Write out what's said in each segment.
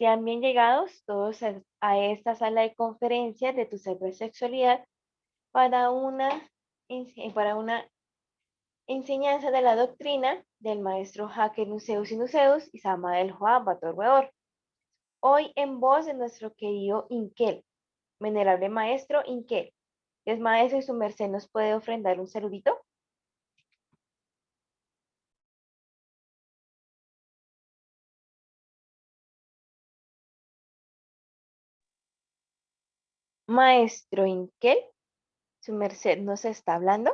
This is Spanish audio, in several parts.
Sean bien llegados todos a esta sala de conferencias de tu cibersexualidad para para una enseñanza de la doctrina del maestro Jaque Nuceus y Nuceus y Samael Joab Bator. Hoy en voz de nuestro querido Inkel, venerable maestro Inkel. Es maestro y su merced nos puede ofrendar un saludito. Maestro Inkel, su merced nos está hablando.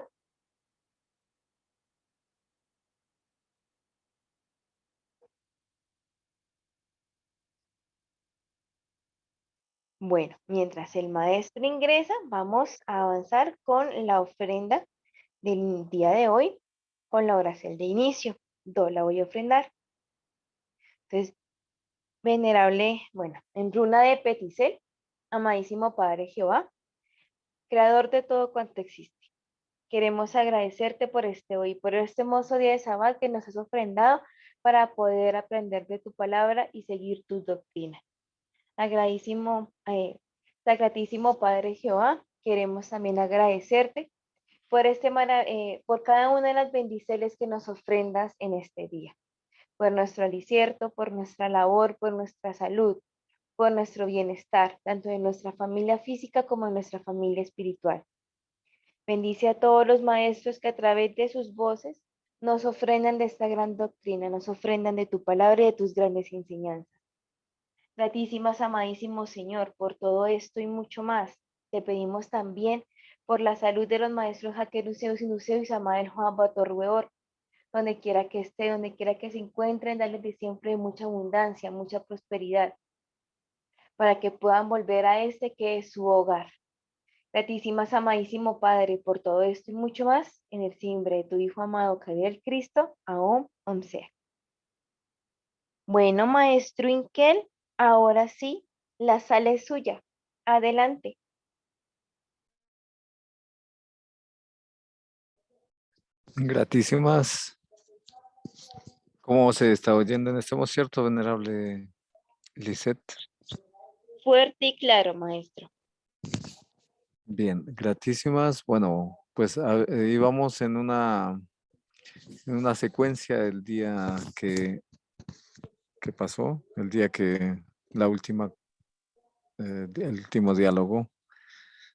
Bueno, mientras el maestro ingresa, vamos a avanzar con la ofrenda del día de hoy, con la oración de inicio. Yo la voy a ofrendar. Entonces, venerable, bueno, en runa de Peticel, amadísimo Padre Jehová, creador de todo cuanto existe. Queremos agradecerte por este hoy, por este hermoso día de sábado que nos has ofrendado para poder aprender de tu palabra y seguir tus doctrinas. Agradísimo, sacratísimo Padre Jehová, queremos también agradecerte por, por cada una de las bendiciones que nos ofrendas en este día, por nuestro alicierto, por nuestra labor, por nuestra salud, por nuestro bienestar, tanto de nuestra familia física como de nuestra familia espiritual. Bendice a todos los maestros que a través de sus voces nos ofrendan de esta gran doctrina, nos ofrendan de tu palabra y de tus grandes enseñanzas. Gratísimas, amadísimo Señor, por todo esto y mucho más. Te pedimos también por la salud de los maestros Jaque Nuceus y Nuceus y Samael Juan Batorrueor, donde quiera que esté, donde quiera que se encuentren, darles de siempre mucha abundancia, mucha prosperidad, para que puedan volver a este que es su hogar. Gratísimas, amadísimo Padre, por todo esto y mucho más, en el simbre de tu Hijo amado, que el Cristo, Aom, Om sea. Bueno, maestro Inkel, ahora sí, la sala es suya. Adelante. Gratísimas. ¿Cómo se está oyendo en este momento, cierto, venerable Lisette? Fuerte y claro, maestro. Bien, gratísimas. Bueno, pues íbamos en una secuencia del día que pasó, el día que la última, el último diálogo.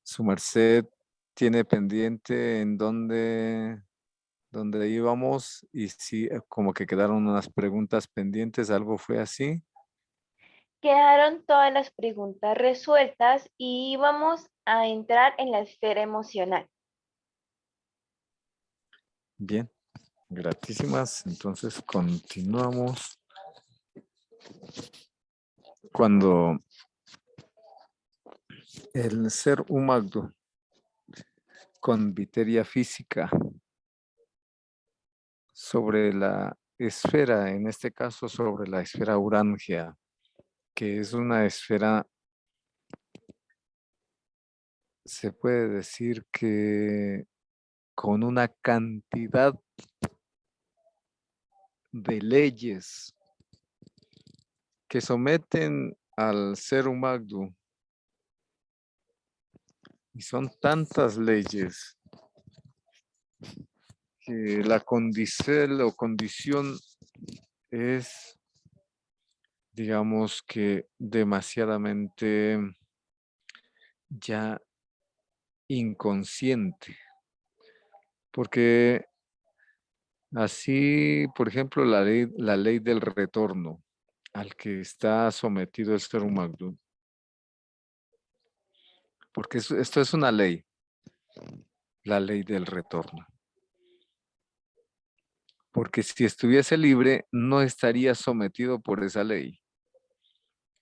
Su merced tiene pendiente en dónde íbamos y sí, como que quedaron unas preguntas pendientes, algo fue así. Quedaron todas las preguntas resueltas y vamos a entrar en la esfera emocional. Bien, gratísimas. Entonces continuamos. Cuando el ser humano con viteria física sobre la esfera, en este caso sobre la esfera urángia, que es una esfera, se puede decir que con una cantidad de leyes que someten al ser humano, y son tantas leyes que la condición es, digamos que demasiadamente ya inconsciente, porque así, por ejemplo, la ley del retorno al que está sometido el ser humano, porque esto es una ley, la ley del retorno. Porque si estuviese libre, no estaría sometido por esa ley.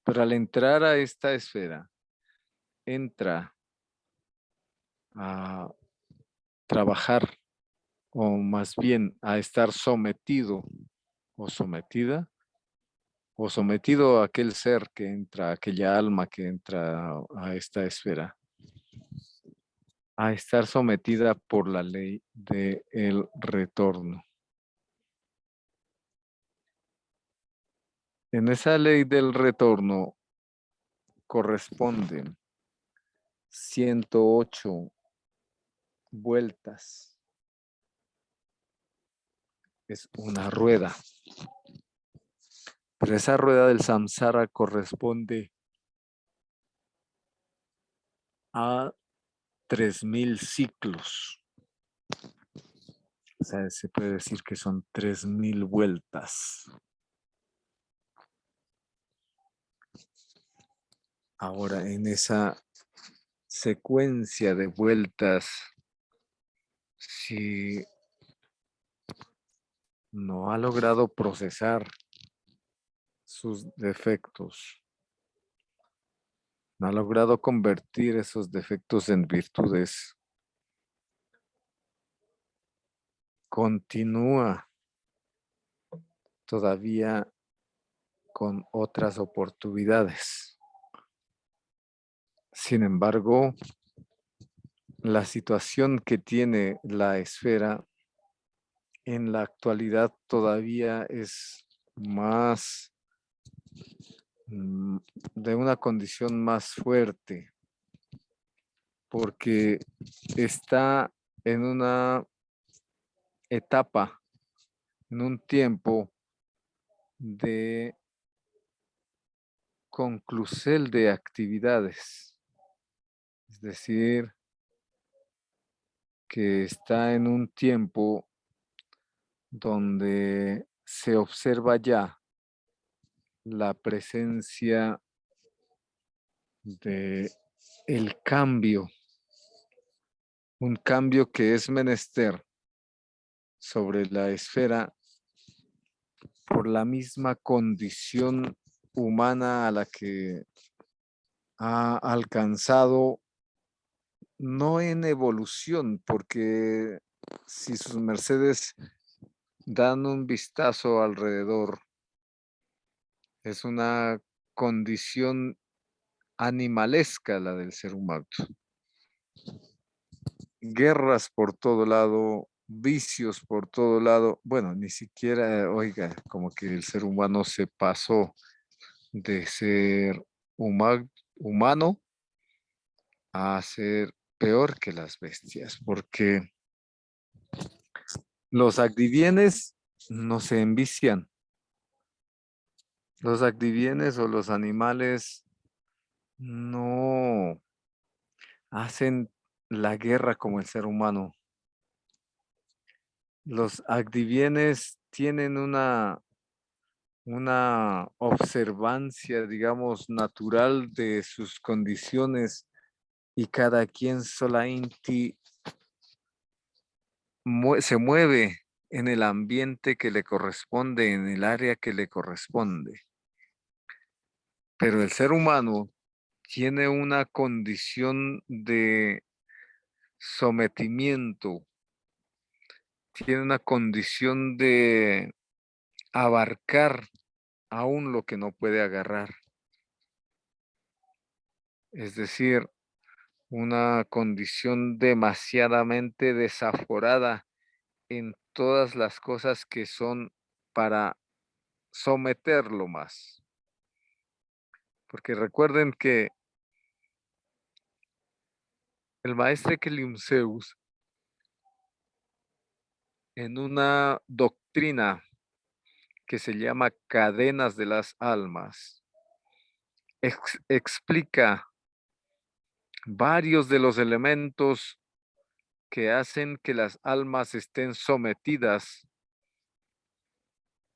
Pero al entrar a esta esfera, entra a trabajar, o más bien a estar sometido o sometida, o sometido a aquel ser que entra, aquella alma que entra a esta esfera, a estar sometida por la ley del retorno. En esa ley del retorno corresponden 108 vueltas. Es una rueda. Pero esa rueda del samsara corresponde a 3000 ciclos. O sea, se puede decir que son 3000 vueltas. Ahora, en esa secuencia de vueltas, si no ha logrado procesar sus defectos, no ha logrado convertir esos defectos en virtudes, continúa todavía con otras oportunidades. Sin embargo, la situación que tiene la esfera en la actualidad todavía es más de una condición más fuerte, porque está en una etapa, en un tiempo de conclusel de actividades, es decir, que está en un tiempo donde se observa ya la presencia de el cambio, un cambio que es menester sobre la esfera por la misma condición humana a la que ha alcanzado, no en evolución, porque si sus mercedes dan un vistazo alrededor, es una condición animalesca la del ser humano. Guerras por todo lado, vicios por todo lado. Bueno, ni siquiera, oiga, como que el ser humano se pasó de ser humano a ser peor que las bestias, porque los acdivienes no se envician. Los acdivienes o los animales no hacen la guerra como el ser humano. Los acdivienes tienen una observancia, digamos, natural de sus condiciones y cada quien solamente se mueve en el ambiente que le corresponde, en el área que le corresponde. Pero el ser humano tiene una condición de sometimiento, tiene una condición de abarcar aún lo que no puede agarrar. Es decir, una condición demasiadamente desaforada en todas las cosas que son para someterlo más. Porque recuerden que el maestro Keliumseus, en una doctrina que se llama Cadenas de las Almas, explica varios de los elementos que hacen que las almas estén sometidas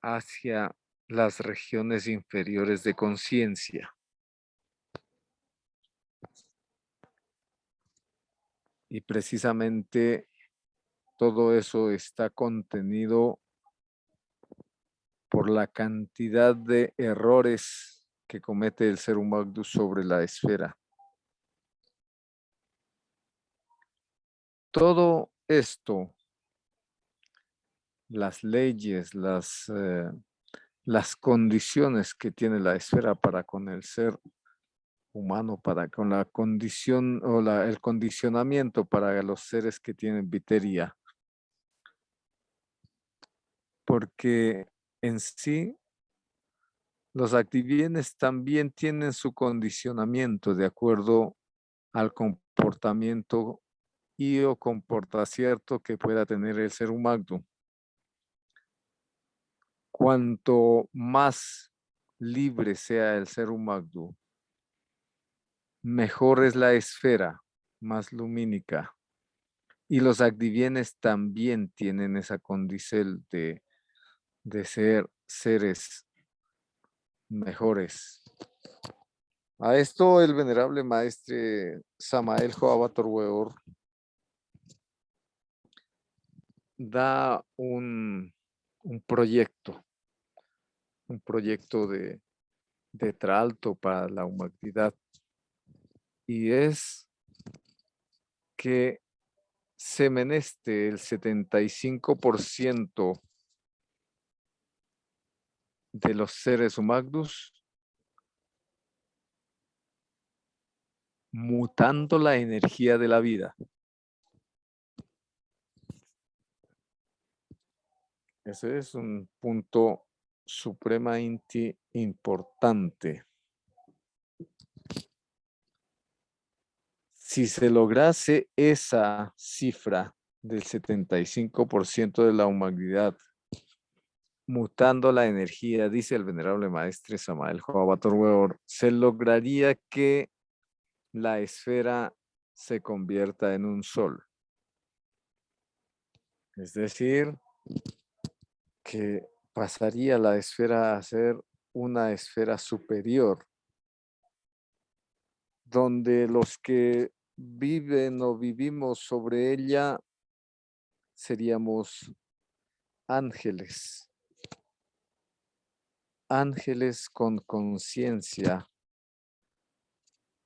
hacia las regiones inferiores de conciencia. Y precisamente todo eso está contenido por la cantidad de errores que comete el ser humano sobre la esfera. Todo esto, las leyes, las condiciones que tiene la esfera para con el ser humano, para con la condición o el condicionamiento para los seres que tienen viteria, porque en sí Los activienes también tienen su condicionamiento de acuerdo al comportamiento y o comportacierto que pueda tener el ser humano. Cuanto más libre sea el ser humano, mejor es la esfera, más lumínica. Y los activienes también tienen esa condición de ser seres mejores. A esto el venerable maestre Samael Joabator Weor da un proyecto de traalto para la humanidad, y es que se meneste el 75% de los seres humanos mutando la energía de la vida. Ese es un punto supremamente importante. Si se lograse esa cifra del 75% de la humanidad mutando la energía, dice el venerable maestre Samael Joabator Weor, se lograría que la esfera se convierta en un sol. Es decir, que pasaría la esfera a ser una esfera superior, donde los que viven o vivimos sobre ella seríamos ángeles, ángeles con conciencia.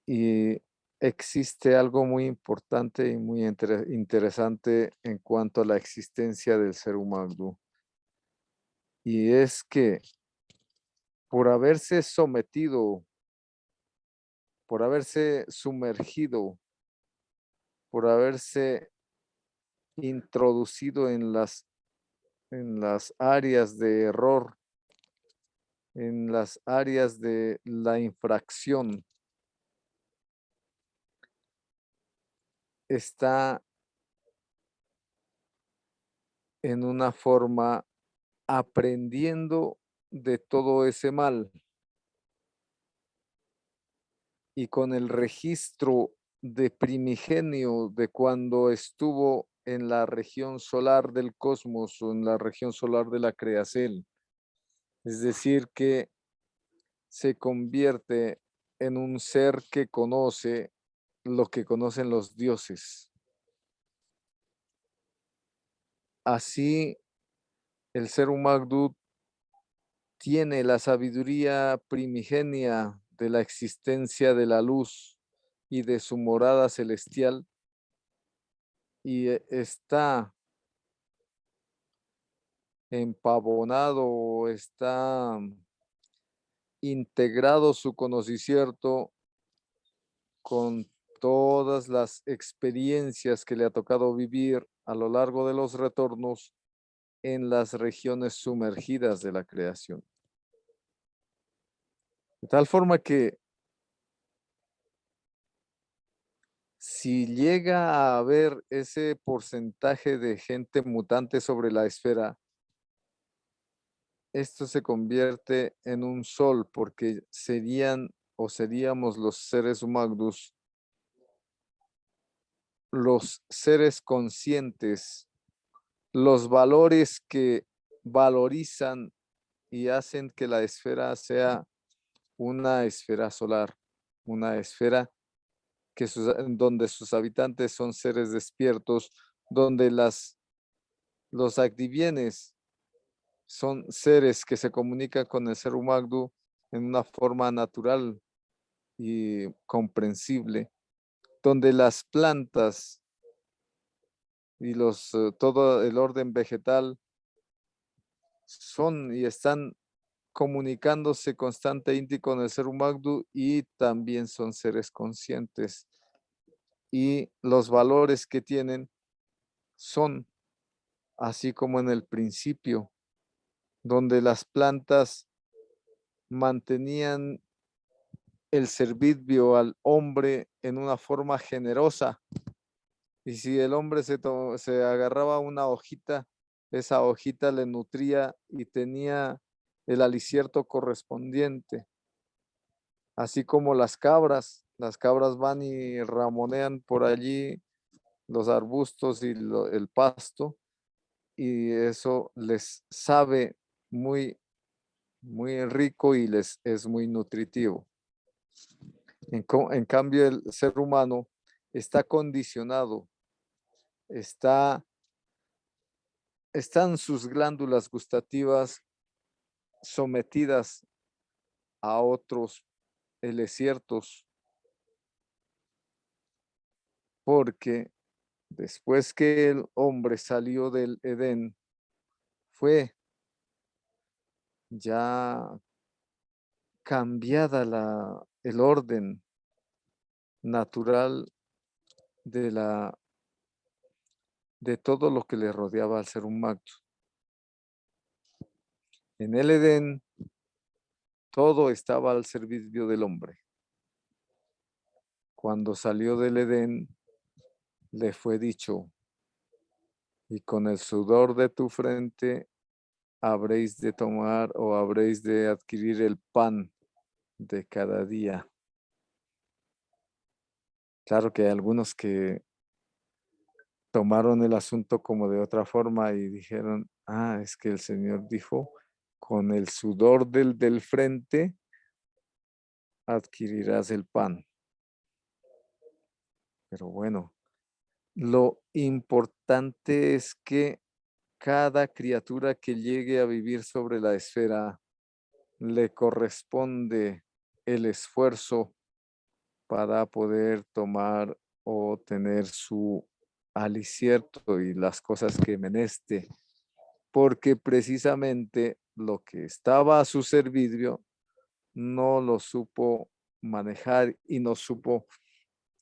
Y existe algo muy importante y muy interesante en cuanto a la existencia del ser humano. Y es que por haberse sometido, por haberse sumergido, por haberse introducido en las áreas de error, en las áreas de la infracción, está en una forma aprendiendo de todo ese mal, y con el registro de primigenio de cuando estuvo en la región solar del cosmos o en la región solar de la creación. Es decir, que se convierte en un ser que conoce lo que conocen los dioses. Así, el ser humano tiene la sabiduría primigenia de la existencia de la luz y de su morada celestial, y está empavonado, está integrado su conocimiento con todas las experiencias que le ha tocado vivir a lo largo de los retornos en las regiones sumergidas de la creación. De tal forma que si llega a haber ese porcentaje de gente mutante sobre la esfera, esto se convierte en un sol, porque serían o seríamos los seres humanos los seres conscientes, los valores que valorizan y hacen que la esfera sea una esfera solar, una esfera donde sus habitantes son seres despiertos, donde los activienes son seres que se comunican con el ser humano en una forma natural y comprensible, donde las plantas y todo el orden vegetal son y están comunicándose constantemente con el ser humano, y también son seres conscientes, y los valores que tienen son así como en el principio, donde las plantas mantenían el servicio al hombre en una forma generosa. Y si el hombre se agarraba una hojita, esa hojita le nutría y tenía el alicierto correspondiente. Así como las cabras van y ramonean por allí los arbustos y el pasto, y eso les sabe muy, muy rico y les es muy nutritivo. En cambio, el ser humano está condicionado, están sus glándulas gustativas sometidas a otros desiertos, porque después que el hombre salió del Edén, fue ya cambiada el orden natural de de todo lo que le rodeaba al ser humano. En el Edén, todo estaba al servicio del hombre. Cuando salió del Edén, le fue dicho, y con el sudor de tu frente habréis de tomar o habréis de adquirir el pan de cada día. Claro que hay algunos que tomaron el asunto como de otra forma y dijeron, es que el Señor dijo, con el sudor del frente adquirirás el pan. Pero bueno, lo importante es que cada criatura que llegue a vivir sobre la esfera le corresponde el esfuerzo para poder tomar o tener su alicierto y las cosas que meneste, porque precisamente lo que estaba a su servicio no lo supo manejar y no supo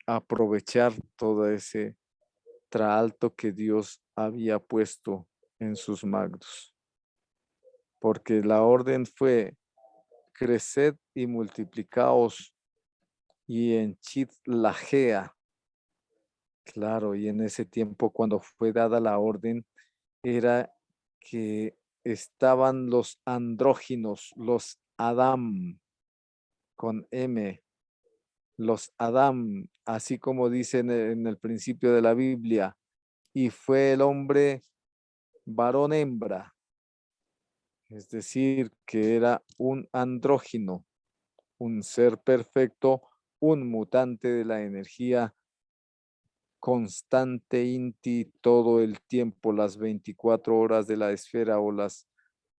aprovechar todo ese traalto que Dios había puesto en sus manos. Porque la orden fue: creced y multiplicaos y henchid la gea. Claro, y en ese tiempo cuando fue dada la orden, era que estaban los andróginos, los Adam, con M, los Adam, así como dice en el principio de la Biblia, y fue el hombre varón hembra, es decir, que era un andrógino, un ser perfecto, un mutante de la energía constante, inti, todo el tiempo, las 24 horas de la esfera o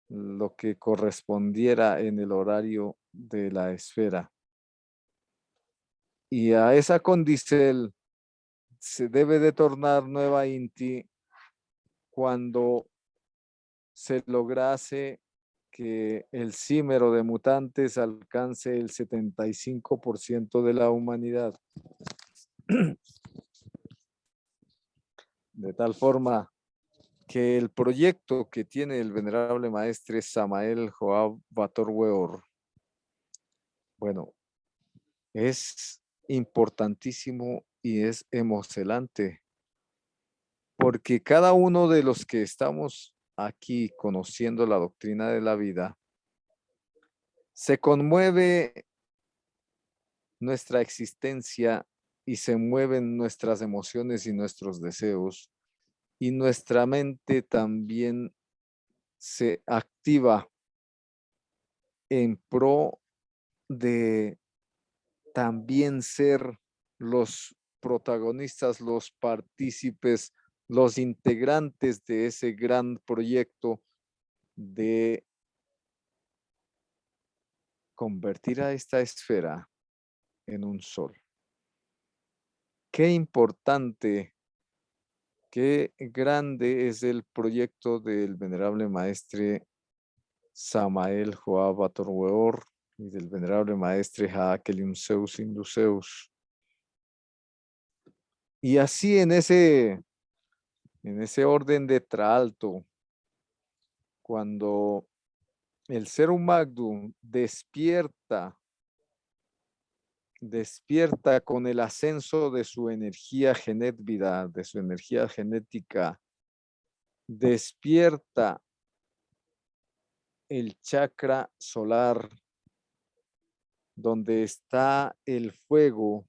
lo que correspondiera en el horario de la esfera. Y a esa condicel se debe de tornar nueva inti cuando se lograse que el símero de mutantes alcance el 75% de la humanidad. De tal forma que el proyecto que tiene el venerable maestre Samael Joab Bator Weor, bueno, es importantísimo y es emocionante, porque cada uno de los que estamos aquí conociendo la doctrina de la vida, se conmueve nuestra existencia y se mueven nuestras emociones y nuestros deseos, y nuestra mente también se activa en pro de también ser los protagonistas, los partícipes, los integrantes de ese gran proyecto de convertir a esta esfera en un sol. Qué importante, qué grande es el proyecto del venerable maestre Samael Joab Bator Weor y del venerable maestre Haakelim Zeus Induceus. Y así en ese orden de Traalto, cuando el ser humano despierta con el ascenso de su energía genética, de su energía genética, despierta el chakra solar, donde está el fuego.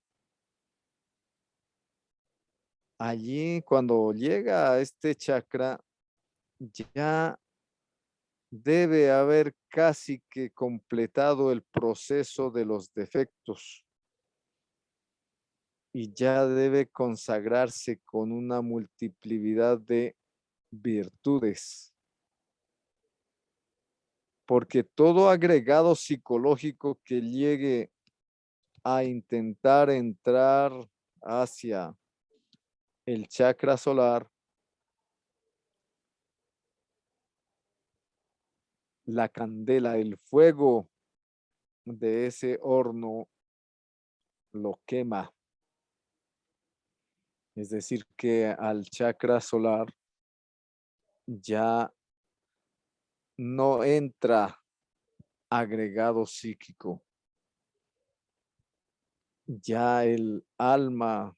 Allí, cuando llega a este chakra, ya debe haber casi que completado el proceso de los defectos y ya debe consagrarse con una multiplicidad de virtudes. Porque todo agregado psicológico que llegue a intentar entrar hacia el chakra solar, la candela, el fuego de ese horno lo quema. Es decir, que al chakra solar ya no entra agregado psíquico. Ya el alma,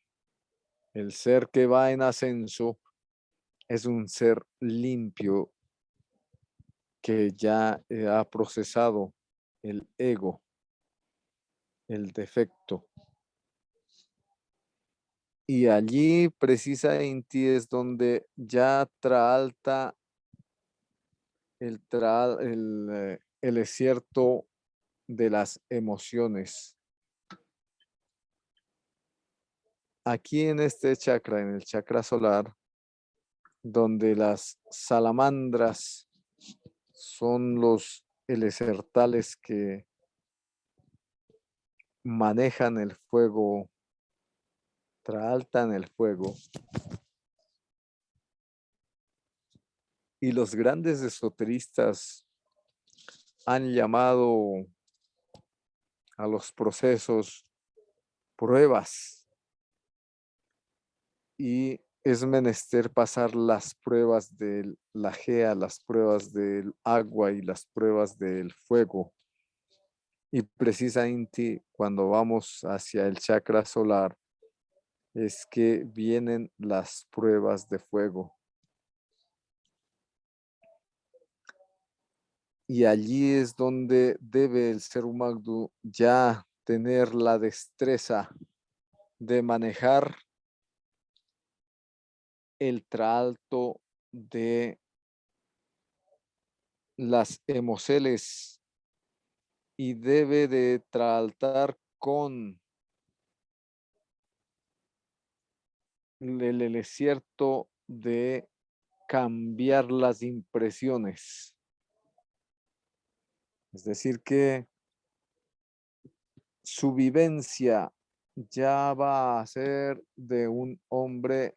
el ser que va en ascenso, es un ser limpio que ya ha procesado el ego, el defecto. Y allí precisamente es donde ya traalta el desierto de las emociones. Aquí en este chakra, en el chakra solar, donde las salamandras son los elesertales que manejan el fuego, traaltan el fuego. Y los grandes esoteristas han llamado a los procesos pruebas. Y es menester pasar las pruebas de la gea, las pruebas del agua y las pruebas del fuego. Y precisamente cuando vamos hacia el chakra solar es que vienen las pruebas de fuego. Y allí es donde debe el ser humano ya tener la destreza de manejar el traalto de las emociones y debe de traaltar con el desierto de cambiar las impresiones. Es decir, que su vivencia ya va a ser de un hombre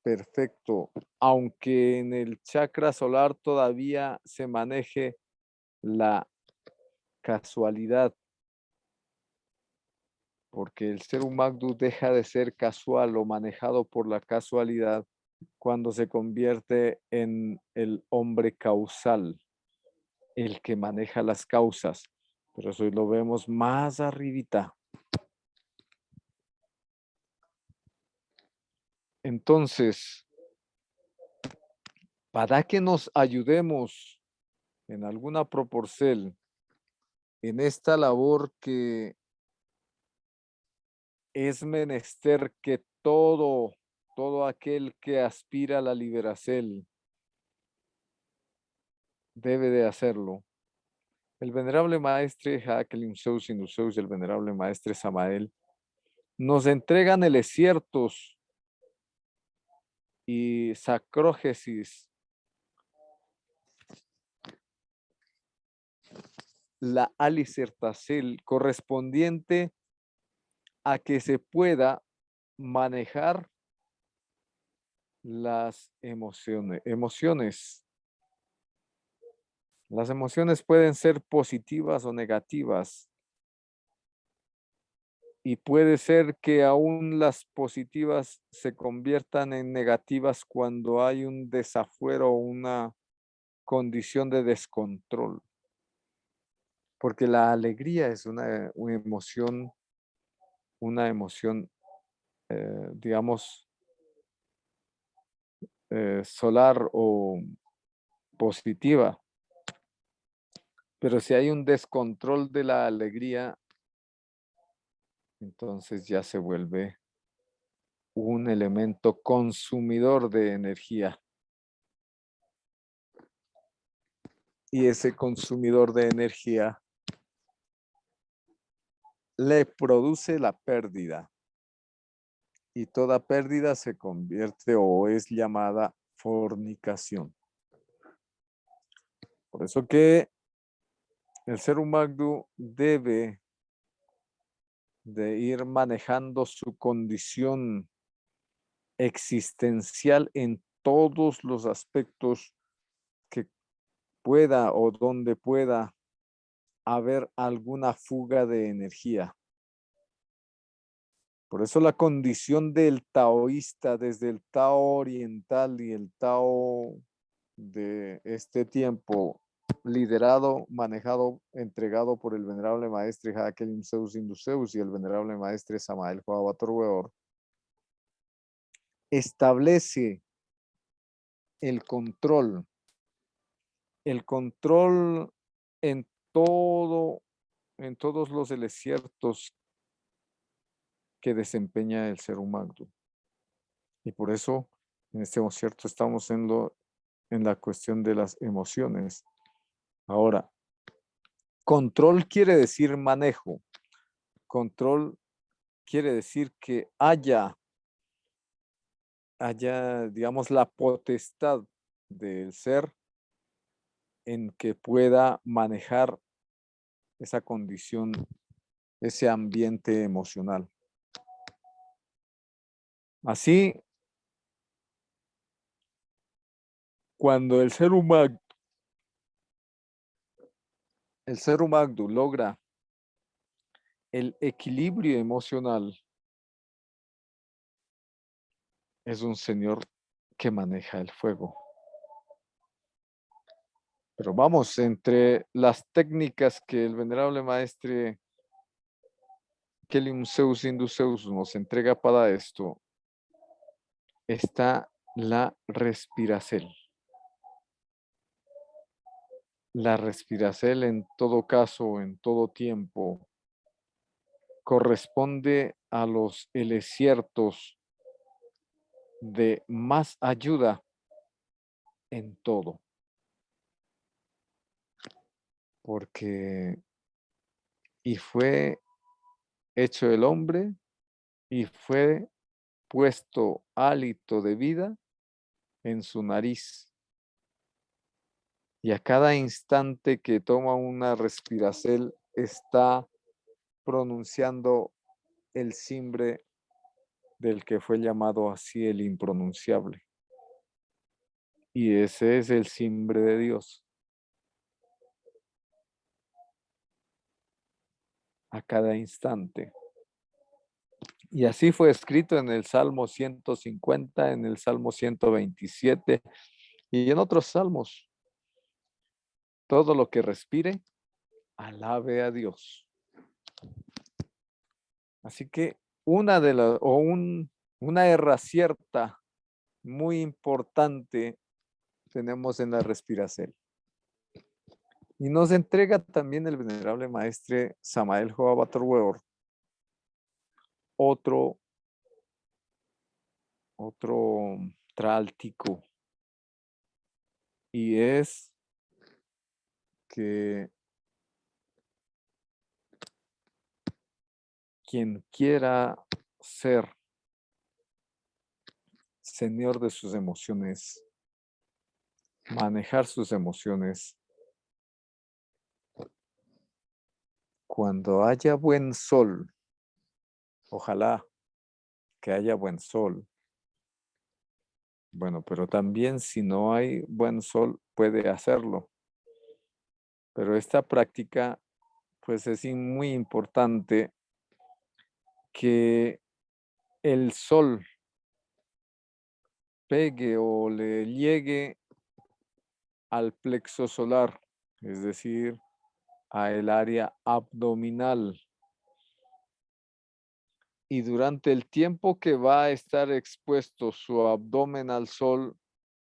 perfecto, aunque en el chakra solar todavía se maneje la casualidad, porque el ser humano deja de ser casual o manejado por la casualidad cuando se convierte en el hombre causal, el que maneja las causas. Pero eso lo vemos más arribita. Entonces, para que nos ayudemos en alguna proporción en esta labor que es menester que todo aquel que aspira a la liberación debe de hacerlo. El venerable maestre Jacqueline Sousin y el venerable maestre Samael nos entregan el ciertos y sacrógesis, la alicertacel correspondiente a que se pueda manejar las emociones. Las emociones pueden ser positivas o negativas. Y puede ser que aún las positivas se conviertan en negativas cuando hay un desafuero o una condición de descontrol. porque la alegría es una emoción, digamos, solar o positiva. Pero si hay un descontrol de la alegría, entonces ya se vuelve un elemento consumidor de energía. Y ese consumidor de energía le produce la pérdida. Y toda pérdida se convierte o es llamada fornicación. Por eso que el ser humano debe de ir manejando su condición existencial en todos los aspectos que pueda o donde pueda haber alguna fuga de energía. Por eso la condición del taoísta, desde el Tao oriental y el Tao de este tiempo, liderado, manejado, entregado por el venerable maestre Hakelim Zeus Induceus y el venerable maestre Samael Joabator Weor, establece el control en todo, en todos los desiertos que desempeña el ser humano. Y por eso, en este concierto estamos en la cuestión de las emociones. Ahora, control quiere decir manejo. Control quiere decir que haya, digamos, la potestad del ser en que pueda manejar esa condición, ese ambiente emocional. Así, cuando el ser humano logra el equilibrio emocional, es un señor que maneja el fuego. Pero vamos, entre las técnicas que el venerable maestre Kelim Zeus Induceus nos entrega para esto, está la respiracel. La respiracel en todo caso, en todo tiempo, corresponde a los elesiertos de más ayuda en todo. Porque y fue hecho el hombre y fue puesto hálito de vida en su nariz. Y a cada instante que toma una respiracel está pronunciando el simbre del que fue llamado así el impronunciable. Y ese es el simbre de Dios. A cada instante. Y así fue escrito en el Salmo 150, en el Salmo 127 y en otros salmos. Todo lo que respire, alabe a Dios. Así que una erra cierta muy importante tenemos en la respiración. Y nos entrega también el venerable maestre Samael Joabator Weor otro tráltico. Y es que quien quiera ser señor de sus emociones, manejar sus emociones, cuando haya buen sol, ojalá que haya buen sol. Bueno, pero también si no hay buen sol, puede hacerlo. Pero esta práctica, pues es muy importante que el sol pegue o le llegue al plexo solar, es decir, a el área abdominal. Y durante el tiempo que va a estar expuesto su abdomen al sol,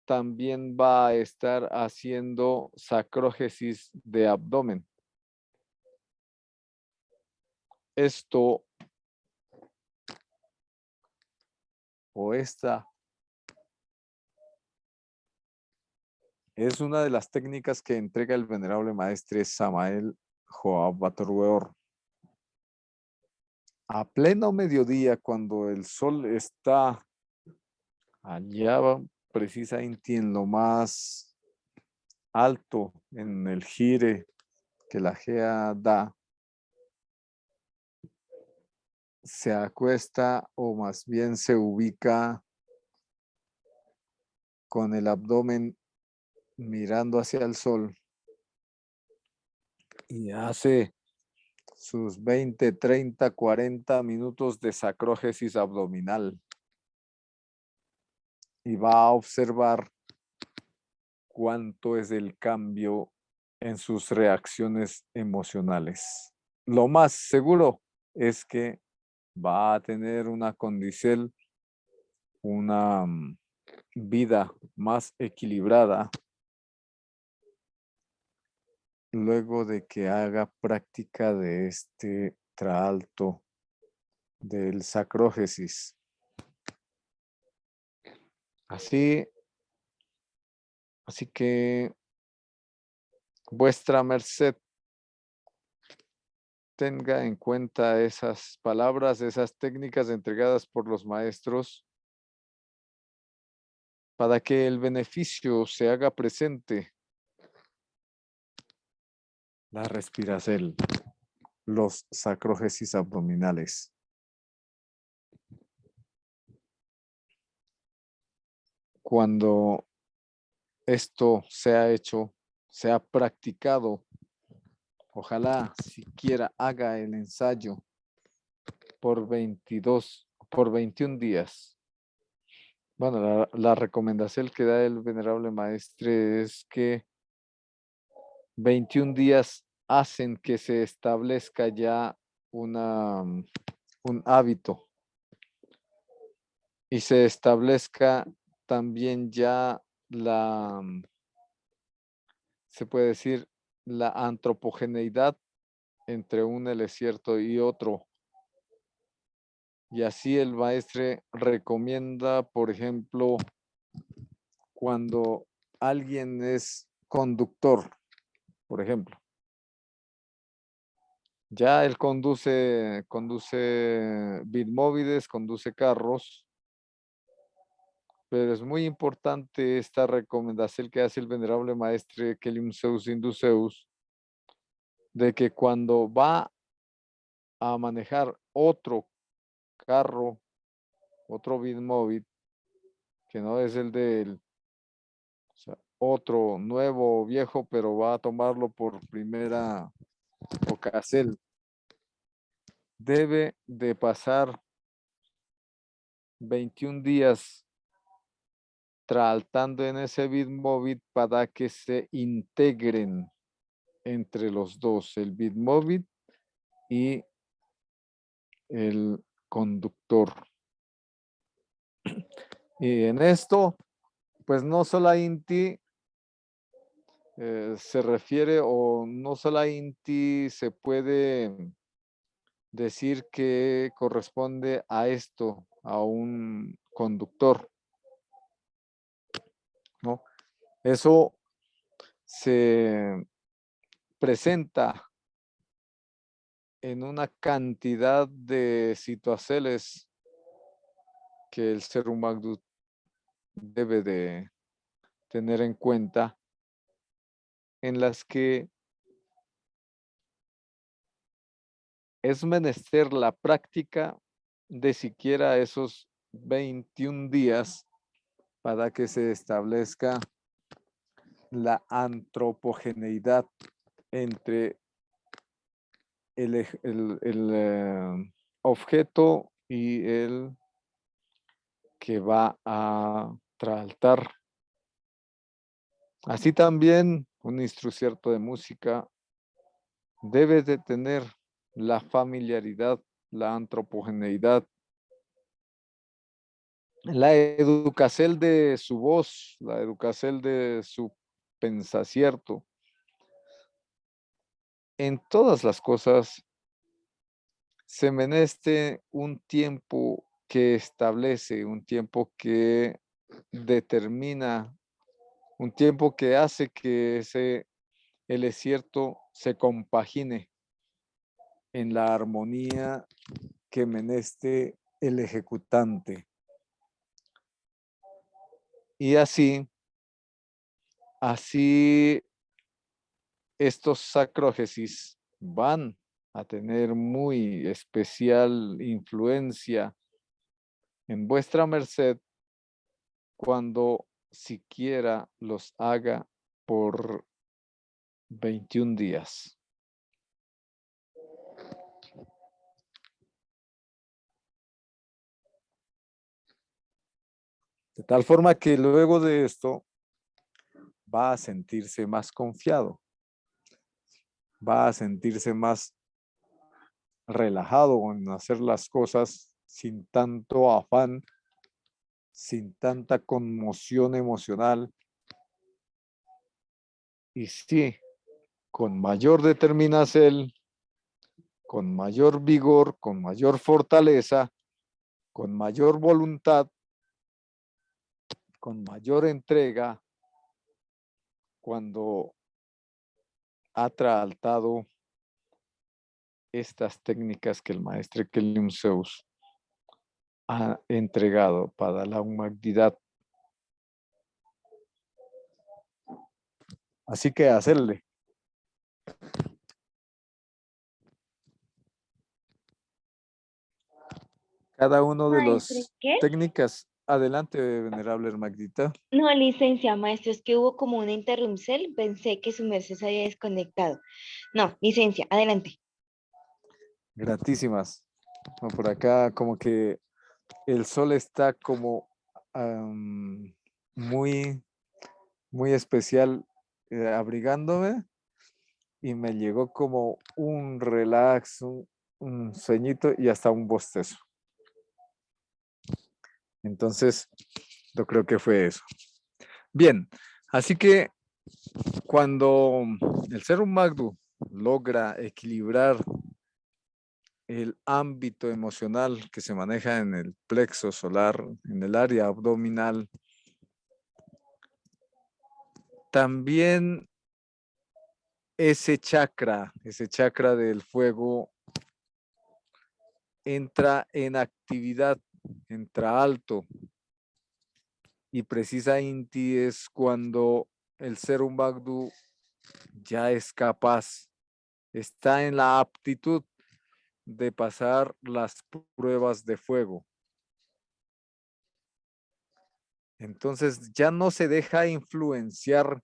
también va a estar haciendo sacrógesis de abdomen. Esto o esta es una de las técnicas que entrega el venerable maestre Samael Joab Batorweor. A pleno mediodía, cuando el sol está allá precisamente en lo más alto, en el gire que la GEA da, se acuesta o más bien se ubica con el abdomen mirando hacia el sol y hace sus 20, 30, 40 minutos de sacrógesis abdominal y va a observar cuánto es el cambio en sus reacciones emocionales. Lo más seguro es que va a tener una condición, una vida más equilibrada luego de que haga práctica de este traalto del sacrógesis. Así que vuestra merced tenga en cuenta esas palabras, esas técnicas entregadas por los maestros para que el beneficio se haga presente. La respiración, los sacrógesis abdominales. Cuando esto se ha hecho, se ha practicado, ojalá siquiera haga el ensayo por 21 días. Bueno, la recomendación que da el venerable maestre es que 21 días hacen que se establezca ya un hábito y se establezca también ya se puede decir, la antropogeneidad entre un elesierto y otro. Y así el maestre recomienda, por ejemplo, cuando alguien es conductor, por ejemplo. Ya él conduce bitmóviles, conduce carros, pero es muy importante esta recomendación que hace el venerable maestre Kelim Zeus Induceus, de que cuando va a manejar otro carro, otro bitmóvil, que no es el del otro nuevo o viejo, pero va a tomarlo por primera ocasión, debe de pasar 21 días tratando en ese bitmóvil para que se integren entre los dos, el bitmóvil y el conductor. Y en esto, pues no solamente se refiere o no solamente se puede decir que corresponde a esto, a un conductor, ¿no? Eso se presenta en una cantidad de situaciones que el ser humano debe de tener en cuenta, en las que es menester la práctica de siquiera esos 21 días para que se establezca la antropogeneidad entre el objeto y el que va a tratar. Así también un instrumento de música debe de tener la familiaridad, la antropogeneidad, la educación de su voz, la educación de su pensacierto. En todas las cosas se meneste un tiempo que establece, un tiempo que determina, un tiempo que hace que el cierto se compagine en la armonía que meneste el ejecutante. Y así estos sacrógesis van a tener muy especial influencia en vuestra merced cuando siquiera los haga por 21 días. De tal forma que luego de esto va a sentirse más confiado, va a sentirse más relajado en hacer las cosas sin tanto afán, sin tanta conmoción emocional y sí, con mayor determinación, con mayor vigor, con mayor fortaleza, con mayor voluntad, con mayor entrega, cuando ha tratado estas técnicas que el maestro Kelium Zeus ha entregado para la humanidad. Así que hacerle. Cada uno de Maestre, las ¿qué? técnicas. Adelante, venerable Hermagdita. No, licencia, maestro, es que hubo como una interrupción, pensé que su merced se había desconectado. No, licencia, adelante. Gratísimas. No, por acá como que el sol está como muy, muy especial abrigándome y me llegó como un relax, un sueñito y hasta un bostezo. Entonces, yo creo que fue eso. Bien, así que cuando el ser humano logra equilibrar el ámbito emocional que se maneja en el plexo solar, en el área abdominal, también ese chakra del fuego entra en actividad, entra alto y precisamente es cuando el ser humano ya es capaz, está en la aptitud de pasar las pruebas de fuego. Entonces ya no se deja influenciar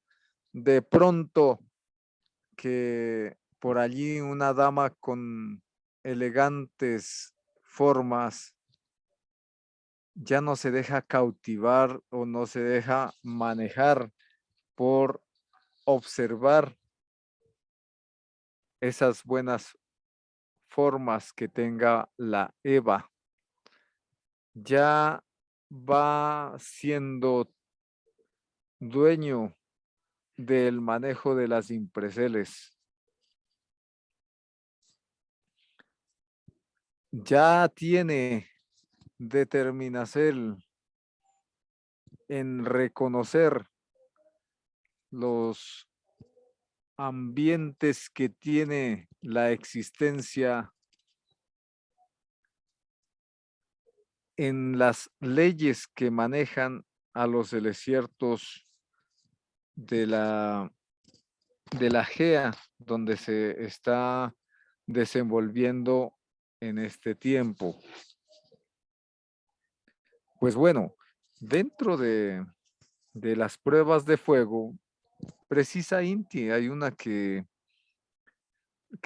de pronto que por allí una dama con elegantes formas ya no se deja cautivar o no se deja manejar por observar esas buenas formas que tenga la Eva. Ya va siendo dueño del manejo de las impreseles. Ya tiene determinación en reconocer los ambientes que tiene la existencia en las leyes que manejan a los desiertos de la GEA, donde se está desenvolviendo en este tiempo. Pues bueno, dentro de las pruebas de fuego, precisa Inti, hay una que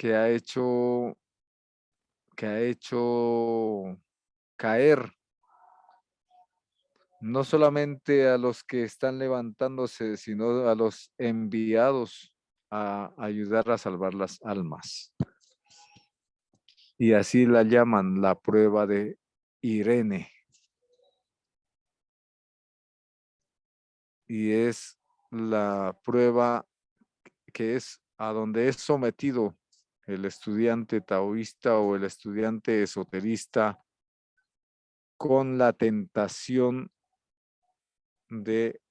ha hecho caer no solamente a los que están levantándose, sino a los enviados a ayudar a salvar las almas. Y así la llaman la prueba de Irene. Y es la prueba que es a donde es sometido el estudiante taoísta o el estudiante esoterista con la tentación de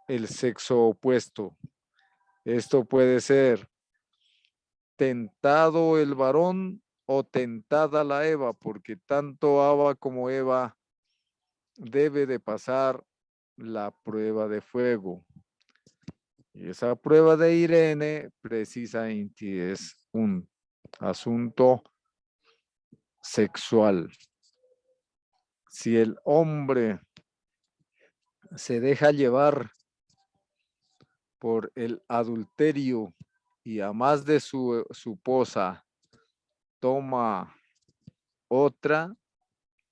el sexo opuesto. Esto puede ser tentado el varón o tentada la Eva, porque tanto Ava como Eva debe de pasar la prueba de fuego. Y esa prueba de Irene precisamente es un asunto sexual. Si el hombre se deja llevar por el adulterio y a más de su esposa toma otra,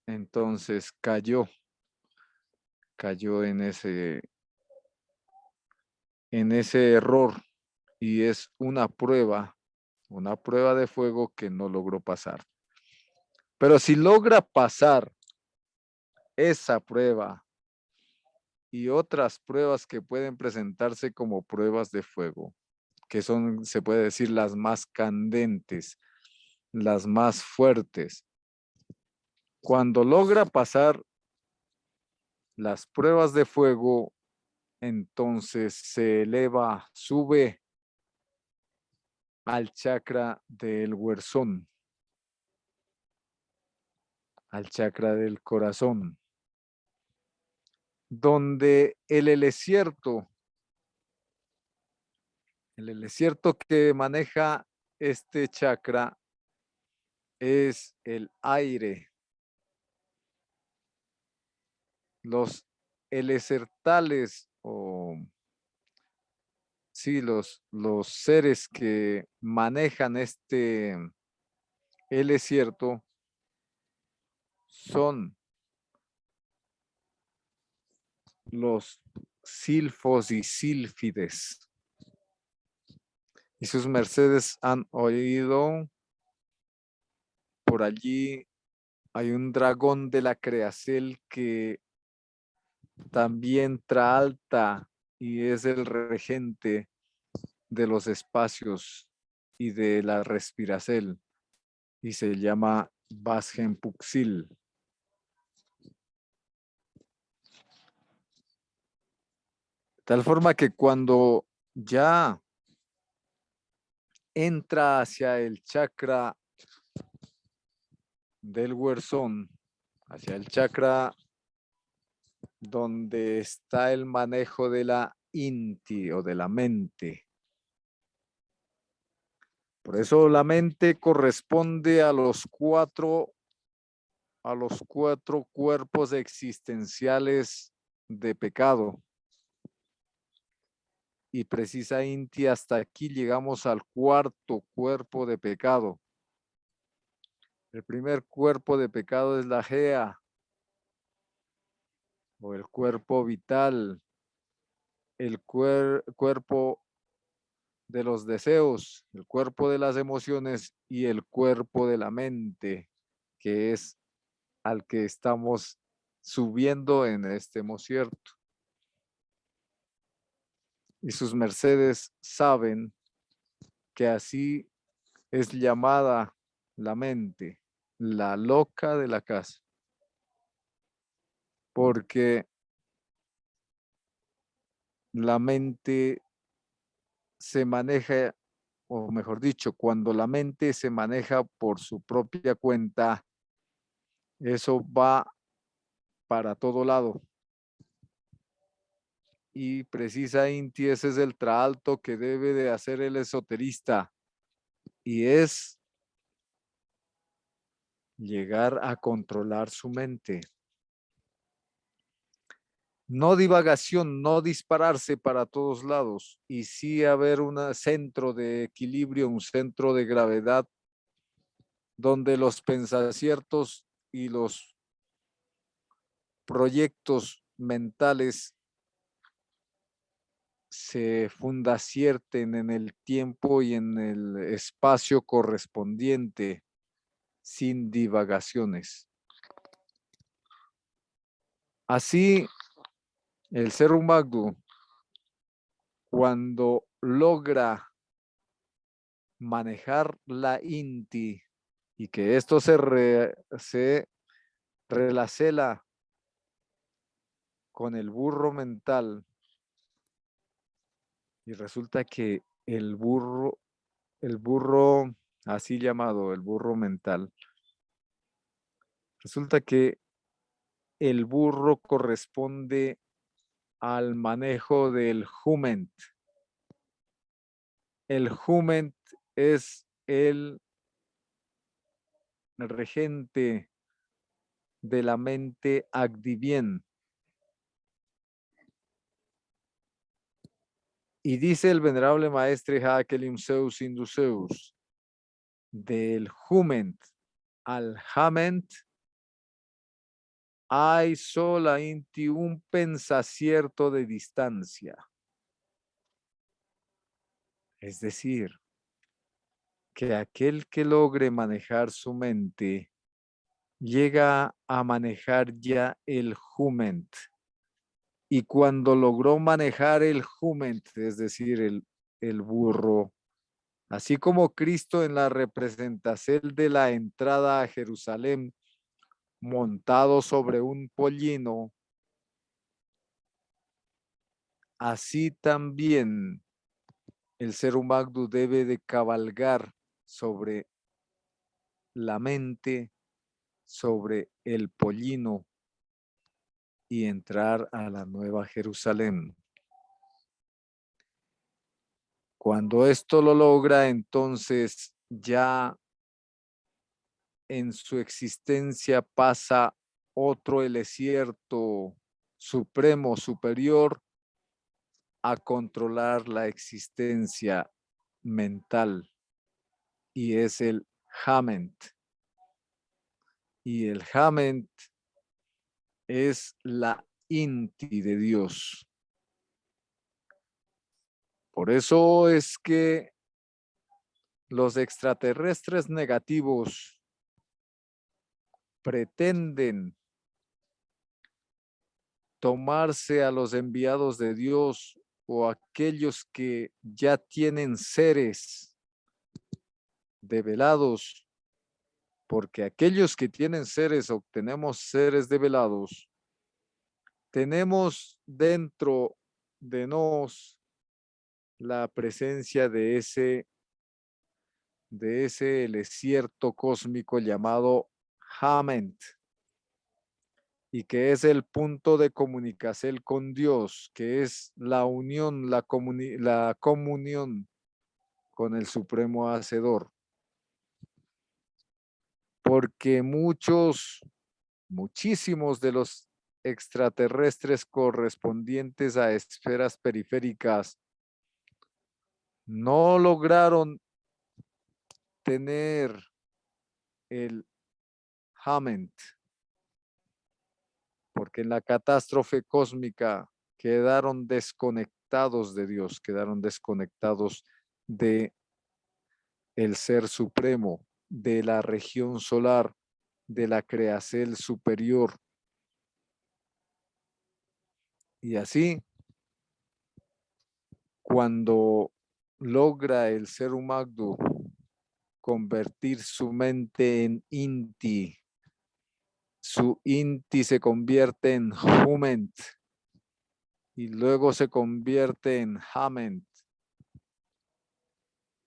entonces cayó en ese error y es una prueba de fuego que no logró pasar. Pero si logra pasar esa prueba y otras pruebas que pueden presentarse como pruebas de fuego, que son, se puede decir, las más candentes, las más fuertes. Cuando logra pasar las pruebas de fuego, entonces se eleva, sube al chakra del huerzón, al chakra del corazón, donde el helecierto que maneja este chakra es el aire. Los helecertales o sí, los seres que manejan este helecierto son los silfos y sílfides. Y sus mercedes han oído, por allí hay un dragón de la Creacel que también traalta y es el regente de los espacios y de la respiracel y se llama Basgenpuxil. Tal forma que cuando ya entra hacia el chakra del huerzón, hacia el chakra donde está el manejo de la inti o de la mente. Por eso la mente corresponde a los cuatro cuerpos existenciales de pecado. Y precisa Inti, hasta aquí llegamos al cuarto cuerpo de pecado. El primer cuerpo de pecado es la Gea, o el cuerpo vital, el cuerpo de los deseos, el cuerpo de las emociones y el cuerpo de la mente, que es al que estamos subiendo en este mocierto. Y sus mercedes saben que así es llamada la mente, la loca de la casa, porque la mente se maneja, o mejor dicho, cuando la mente se maneja por su propia cuenta, eso va para todo lado. Y precisa Inti, ese es el traalto que debe de hacer el esoterista, y es llegar a controlar su mente. No divagación, no dispararse para todos lados, y sí haber un centro de equilibrio, un centro de gravedad, donde los pensaciertos y los proyectos mentales se fundacierten en el tiempo y en el espacio correspondiente, sin divagaciones. Así, el ser humano, cuando logra manejar la inti y que esto se relacela con el burro mental, y resulta que el burro así llamado, el burro mental, resulta que el burro corresponde al manejo del jument. El jument es el regente de la mente Agdivien. Y dice el venerable maestre Hakelim Zeus Induceus, del jument al hament hay solamente un pensacierto de distancia. Es decir, que aquel que logre manejar su mente llega a manejar ya el jument. Y cuando logró manejar el jument, es decir, el burro, así como Cristo en la representación de la entrada a Jerusalén, montado sobre un pollino, así también el ser humano debe de cabalgar sobre la mente, sobre el pollino y entrar a la Nueva Jerusalén. Cuando esto lo logra, entonces ya en su existencia pasa otro elesierto supremo, superior, a controlar la existencia mental, y es el Hament. Y el Hament es la Inti de Dios. Por eso es que los extraterrestres negativos pretenden tomarse a los enviados de Dios o aquellos que ya tienen seres develados, porque aquellos que tienen seres o tenemos seres develados, tenemos dentro de nos la presencia de ese desierto cósmico llamado Hament, y que es el punto de comunicación con Dios, que es la unión, la comunión con el Supremo Hacedor. Porque muchísimos de los extraterrestres correspondientes a esferas periféricas no lograron tener el Hament, porque en la catástrofe cósmica quedaron desconectados de Dios, quedaron desconectados de el Ser Supremo, de la región solar, de la creacel superior. Y así, cuando logra el ser humano convertir su mente en inti, su inti se convierte en hument y luego se convierte en hament.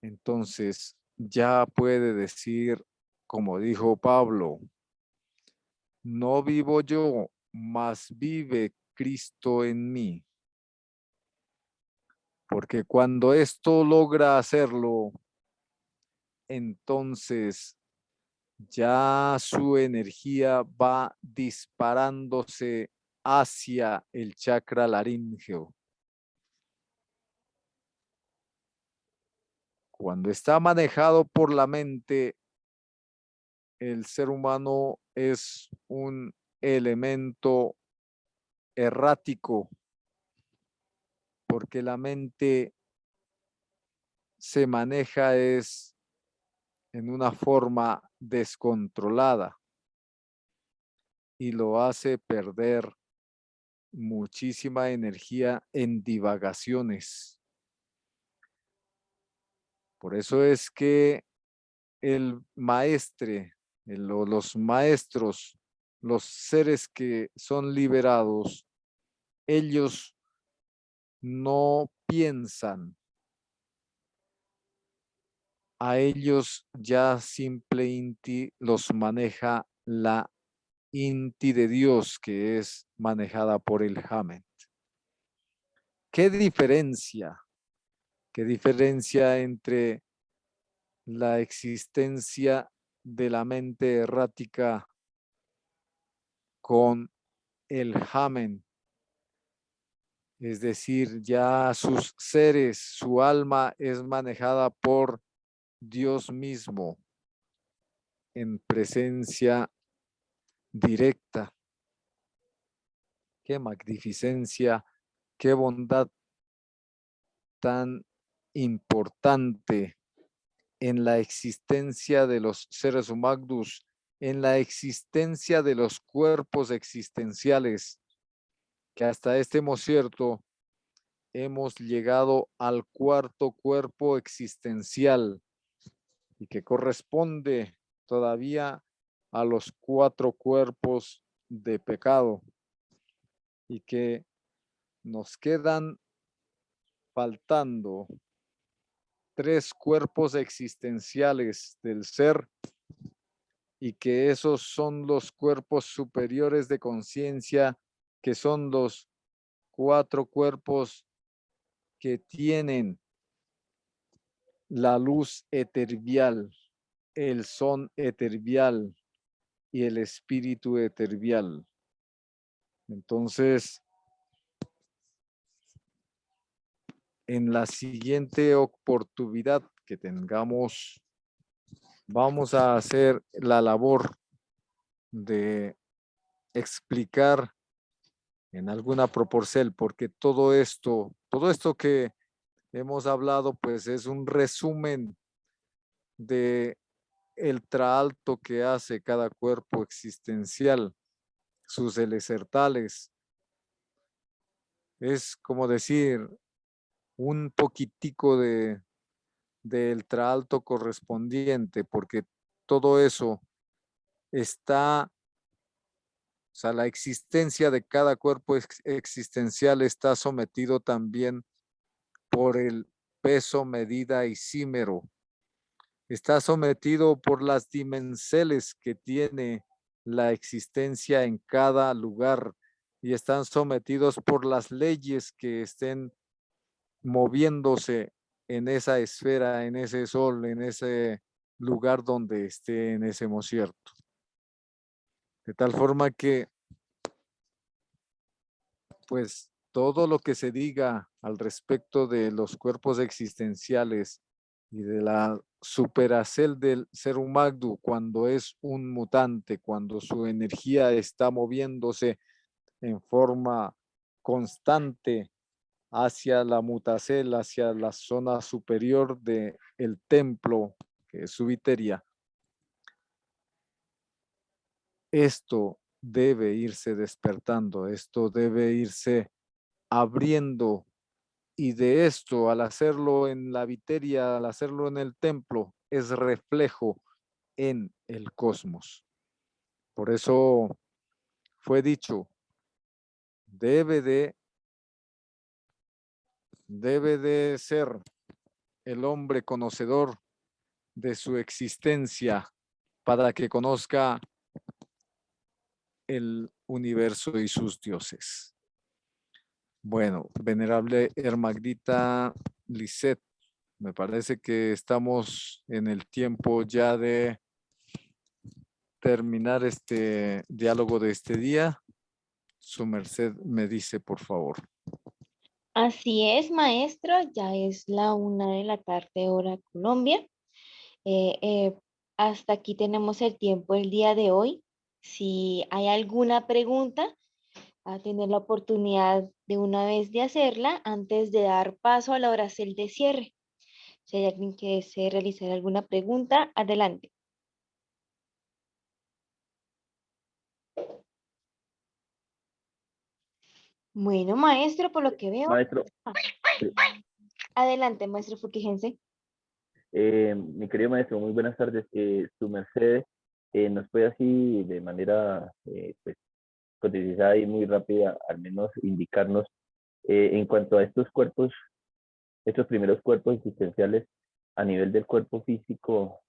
Entonces ya puede decir, como dijo Pablo, no vivo yo, mas vive Cristo en mí. Porque cuando esto logra hacerlo, entonces ya su energía va disparándose hacia el chakra laríngeo. Cuando está manejado por la mente, el ser humano es un elemento errático, porque la mente se maneja es en una forma descontrolada y lo hace perder muchísima energía en divagaciones. Por eso es que el maestre, los maestros, los seres que son liberados, ellos no piensan, a ellos ya simplemente los maneja la Inti de Dios, que es manejada por el Hamed. ¿Qué diferencia? ¿Qué diferencia entre la existencia de la mente errática con el Hamed? Es decir, ya sus seres, su alma es manejada por Dios mismo en presencia directa. Qué magnificencia, qué bondad tan importante en la existencia de los seres humanos, en la existencia de los cuerpos existenciales, que hasta este cierto hemos llegado al cuarto cuerpo existencial y que corresponde todavía a los 4 cuerpos de pecado y que nos quedan faltando 3 cuerpos existenciales del ser y que esos son los cuerpos superiores de conciencia, que son los 4 cuerpos que tienen la luz etervial, el son etervial y el espíritu etervial. Entonces, en la siguiente oportunidad que tengamos, vamos a hacer la labor de explicar en alguna proporción, porque todo esto que hemos hablado, pues es un resumen de el traalto que hace cada cuerpo existencial, sus elesertales. Es como decir un poquitico del traalto correspondiente, porque todo eso está, o sea, la existencia de cada cuerpo existencial está sometido también por el peso, medida y símero. Está sometido por las dimensiones que tiene la existencia en cada lugar y están sometidos por las leyes que estén moviéndose en esa esfera, en ese sol, en ese lugar donde esté en ese mocierto. De tal forma que, pues, todo lo que se diga al respecto de los cuerpos existenciales y de la superacel del ser humano cuando es un mutante, cuando su energía está moviéndose en forma constante hacia la mutacel, hacia la zona superior del templo, que es su viteria. Esto debe irse despertando, esto debe irse abriendo, y de esto, al hacerlo en la viteria, al hacerlo en el templo, es reflejo en el cosmos. Por eso fue dicho, debe de ser el hombre conocedor de su existencia para que conozca el universo y sus dioses. Bueno, venerable Hermagrita Lisset, me parece que estamos en el tiempo ya de terminar este diálogo de este día. Su merced me dice, por favor. Así es, maestro, ya es la 1 de la tarde, hora Colombia. Eh, eh, Hasta aquí tenemos el tiempo el día de hoy. Si hay alguna pregunta, a tener la oportunidad de una vez de hacerla antes de dar paso a la oración de cierre. Si hay alguien que desee realizar alguna pregunta, adelante. Bueno, maestro, por lo que veo. Maestro, Ah, sí, adelante, maestro Furquijense. mi querido maestro, muy buenas tardes. Su merced nos puede así de manera pues, cotizada y muy rápida, al menos indicarnos en cuanto a estos cuerpos, estos primeros cuerpos existenciales a nivel del cuerpo físico,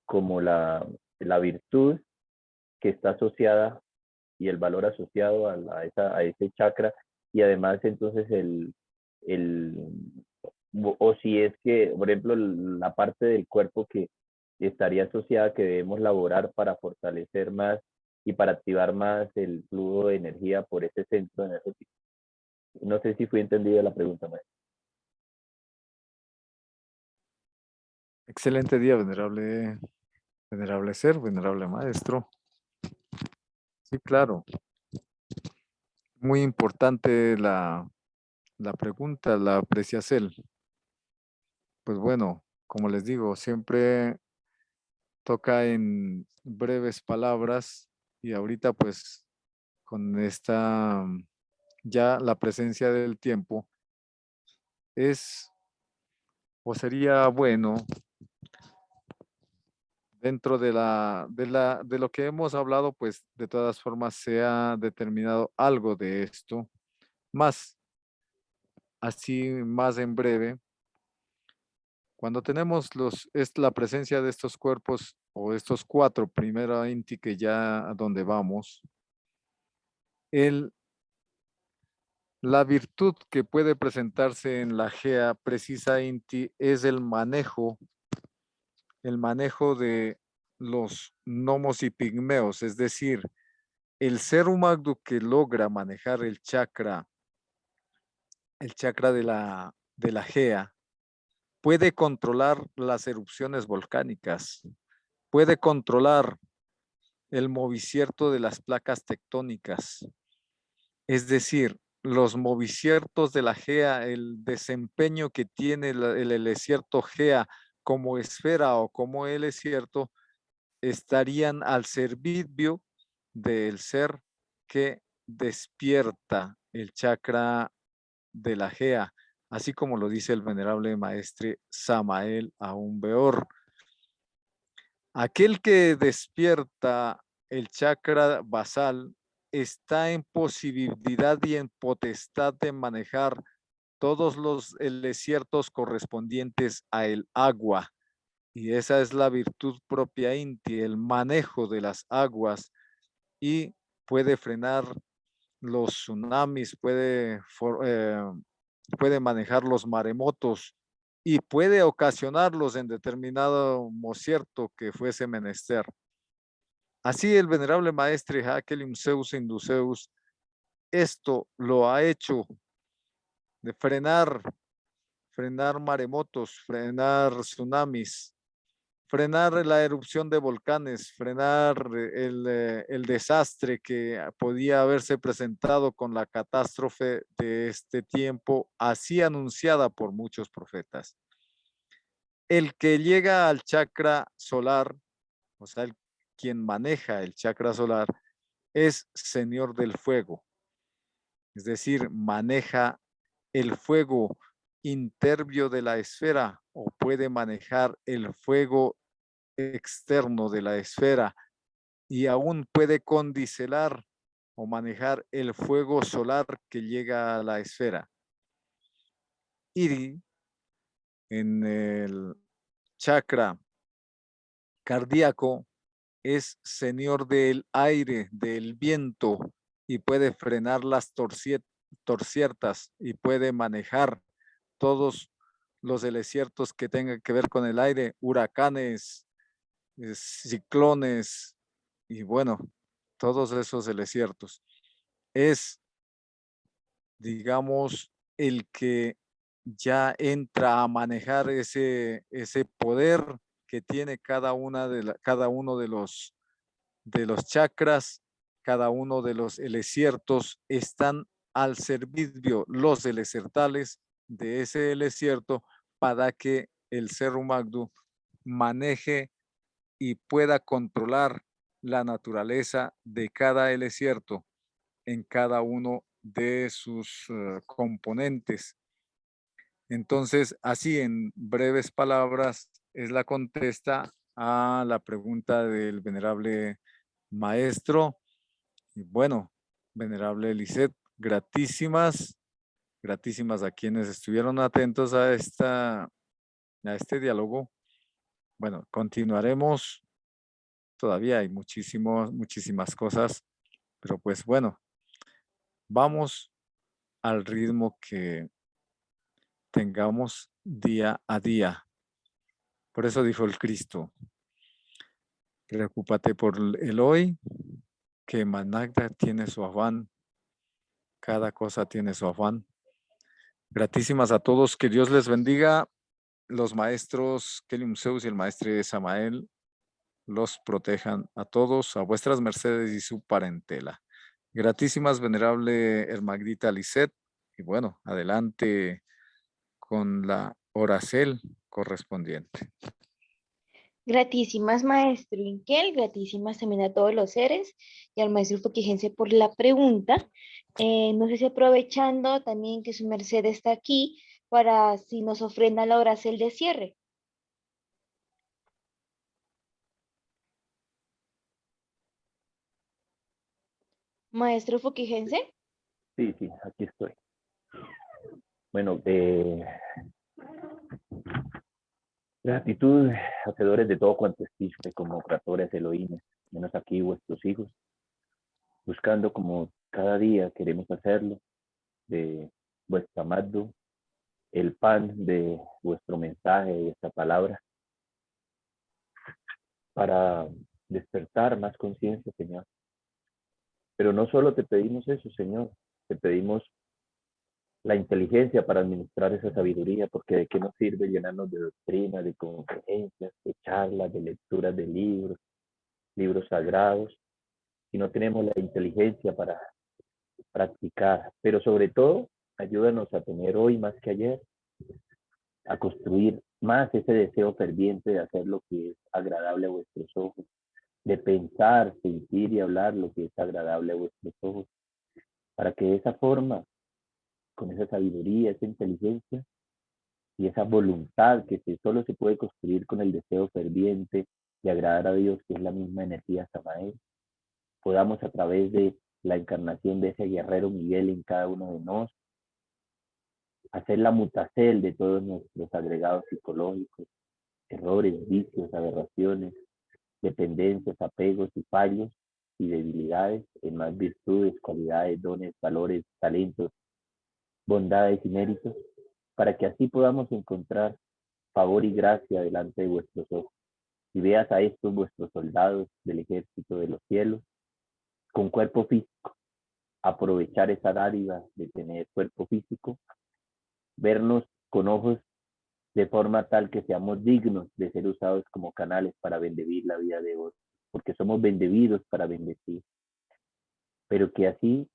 como la virtud que está asociada y el valor asociado a ese chakra, y además entonces el, o si es que, por ejemplo, la parte del cuerpo que estaría asociada que debemos laborar para fortalecer más y para activar más el flujo de energía por ese centro energético. No sé si fue entendida la pregunta, maestro. Excelente día, venerable ser, venerable maestro. Sí, claro. Muy importante la pregunta, la apreciación. Pues bueno, como les digo, siempre toca en breves palabras y ahorita pues con esta ya la presencia del tiempo es o sería bueno dentro de lo que hemos hablado, pues de todas formas se ha determinado algo de esto, más así más en breve. Cuando tenemos es la presencia de estos cuerpos o estos cuatro, primero Inti que ya a donde vamos, el, la virtud que puede presentarse en la Gea precisa Inti es el manejo de los gnomos y pigmeos, es decir, el ser humano que logra manejar el chakra de la Gea, puede controlar las erupciones volcánicas, puede controlar el movicierto de las placas tectónicas, es decir, los moviciertos de la Gea, el desempeño que tiene el helescierto Gea como esfera o como helescierto, estarían al servicio del ser que despierta el chakra de la Gea, así como lo dice el venerable maestre Samael Aun Weor. Aquel que despierta el chakra basal está en posibilidad y en potestad de manejar todos los desiertos correspondientes a el agua. Y esa es la virtud propia Inti, el manejo de las aguas, y puede frenar los tsunamis, puede manejar los maremotos y puede ocasionarlos en determinado mocierto que fuese menester. Así el venerable maestre Hakelim Zeus Induceus esto lo ha hecho de frenar maremotos, frenar tsunamis, frenar la erupción de volcanes, frenar el desastre que podía haberse presentado con la catástrofe de este tiempo, así anunciada por muchos profetas. El que llega al chakra solar, o sea, quien maneja el chakra solar, es señor del fuego, es decir, maneja el fuego intervio de la esfera o puede manejar el fuego externo de la esfera y aún puede condicelar o manejar el fuego solar que llega a la esfera. Iri, en el chakra cardíaco, es señor del aire, del viento, y puede frenar las torciertas y puede manejar todos los desiertos que tengan que ver con el aire, huracanes, ciclones y bueno, todos esos desiertos. Es, digamos, el que ya entra a manejar ese poder que tiene cada uno de los chakras, cada uno de los desiertos están al servicio los elesertales de ese desierto para que el ser humano maneje y pueda controlar la naturaleza de cada desierto en cada uno de sus componentes. Entonces, así en breves palabras, es la contesta a la pregunta del venerable maestro. Y bueno, venerable Lisette, gratísimas, gratísimas a quienes estuvieron atentos a este diálogo. Bueno, continuaremos. Todavía hay muchísimas cosas, pero pues bueno, vamos al ritmo que tengamos día a día. Por eso dijo el Cristo, preocúpate por el hoy, que Managda tiene su afán, cada cosa tiene su afán. Gratísimas a todos, que Dios les bendiga. Los maestros Kelium Zeus y el maestre Samael los protejan a todos, a vuestras mercedes y su parentela. Gratísimas, venerable Hermagrita Lisette. Y bueno, adelante con la oracel correspondiente. Gratísimas, maestro Inquiel, gratísimas también a todos los seres y al maestro Foquigense por la pregunta. No sé si aprovechando también que su merced está aquí para si nos ofrenda la oracel de cierre. Maestro Foquigense. Sí, sí, aquí estoy. Bueno, gratitud, hacedores de todo cuanto existe, como creadores Elohim, menos aquí vuestros hijos, buscando como cada día queremos hacerlo, de vuestra amado, el pan de vuestro mensaje, de esta palabra, para despertar más conciencia, Señor. Pero no solo te pedimos eso, Señor, te pedimos la inteligencia para administrar esa sabiduría, porque de qué nos sirve llenarnos de doctrina, de conferencias, de charlas, de lecturas de libros sagrados, si no tenemos la inteligencia para practicar. Pero sobre todo, ayúdanos a tener hoy más que ayer, a construir más ese deseo ferviente de hacer lo que es agradable a vuestros ojos, de pensar, sentir y hablar lo que es agradable a vuestros ojos, para que de esa forma, con esa sabiduría, esa inteligencia y esa voluntad que solo se puede construir con el deseo ferviente de agradar a Dios, que es la misma energía Samael, podamos a través de la encarnación de ese guerrero Miguel en cada uno de nosotros, hacer la mutacel de todos nuestros agregados psicológicos, errores, vicios, aberraciones, dependencias, apegos y fallos y debilidades en más virtudes, cualidades, dones, valores, talentos, bondades y méritos, para que así podamos encontrar favor y gracia delante de vuestros ojos. Y veas a estos vuestros soldados del ejército de los cielos con cuerpo físico, aprovechar esa dádiva de tener cuerpo físico, vernos con ojos de forma tal que seamos dignos de ser usados como canales para bendecir la vida de otros, porque somos bendecidos para bendecir, pero que así